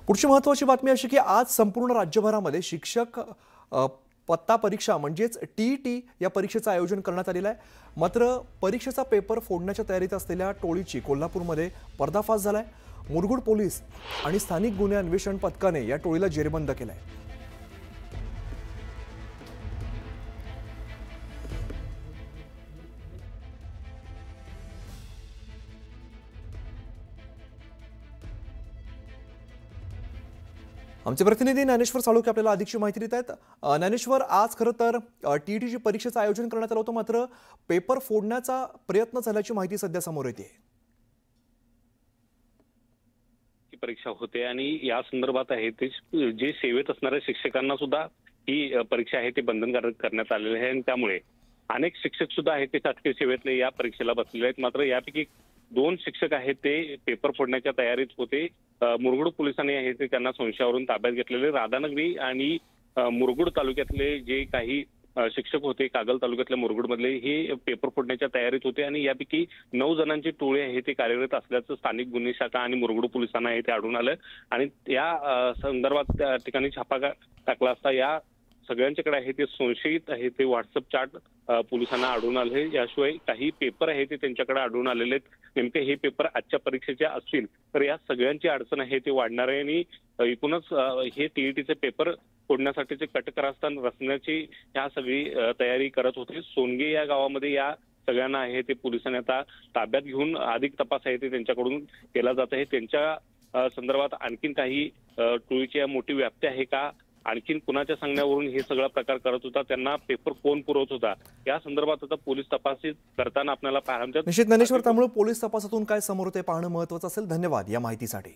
पुढची महत्त्वाची बातमी अशी की आज संपूर्ण राज्यभरामध्ये शिक्षक पत्ता परीक्षा म्हणजेच टीईटी या परीक्षेचं आयोजन करण्यात आलेलं आहे। मात्र परीक्षेचा पेपर फोडण्याच्या तयारीत असलेल्या टोळीची कोल्हापूरमध्ये पर्दाफाश झालाय। मुरगुड पोलीस आणि स्थानिक गुन्हे अन्वेषण पथकाने या टोळीला जेरबंद केलंय। आमचे प्रतिनिधी ज्ञानेश्वर साळुंखे आपल्याला अधिकची माहिती देत आहेत। ज्ञानेश्वर, आज खरं तर टीईटीची परीक्षेचं आयोजन करण्यात आलं होतं, मात्र पेपर फोडण्याचा प्रयत्न झाल्याची माहिती सध्या समोर येते। परीक्षा होते आणि या संदर्भात आहे ते जे सेवेत असणाऱ्या शिक्षकांना सुद्धा ही परीक्षा आहे ती बंधनकारक करण्यात आलेली आहे आणि त्यामुळे अनेक शिक्षक सुद्धा आहेत ते शासकीय सेवेतले या परीक्षेला बसलेले आहेत। मात्र यापैकी 2 शिक्षक आहेत ते पेपर फोडण्याच्या तयारीत होते। मुरगुड पोलिसांनी आहे ते त्यांना संशयावरून ताब्यात घेतलेले। राधानगरी आणि मुरगुड तालुक्यातले जे काही शिक्षक होते, कागल तालुक्यातल्या मुरगुडमधले, हे पेपर फोडण्याच्या तयारीत होते आणि यापैकी 9 जणांची टोळी आहे ते कार्यरत असल्याचं स्थानिक गुन्हे शाखा आणि मुरगुड पोलिसांना आहे ते आढळून आलं आणि या संदर्भात त्या ठिकाणी छापा टाकला असता या सगळ्यांच्याकडे आहे ते संशयित आहे ते व्हॉट्सअप चॅट पोलिसांना आढळून आले। याशिवाय काही पेपर आहे ते त्यांच्याकडे आढळून आलेले आहेत। नेमके हे पेपर आजच्या परीक्षेचे असतील तर या सगळ्यांची अडचण आहे ते वाढणार आहे आणि एकूणच हे टीईटीचे पेपर फोडण्यासाठीचे कटकारस्थान रचण्याची ह्या सगळी तयारी करत होते। सोनगे या गावामध्ये या सगळ्यांना आहे ते पोलिसांनी आता ताब्यात घेऊन अधिक तपास आहे ते त्यांच्याकडून केला जात आहे। त्यांच्या संदर्भात आणखीन काही टोळीची मोठी व्याप्ती आहे का, आणखीन कुणाच्या सांगण्यावरून हे सगळा प्रकार करत होता, त्यांना पेपर कोण पुरवत होता, या संदर्भात आता पोलीस तपास करताना आपल्याला पाहायला मिळतात। निश्चित ज्ञानेश्वर, त्यामुळे पोलीस तपासातून काय समोर येते पाहणं महत्त्वाचं असेल। धन्यवाद या माहितीसाठी।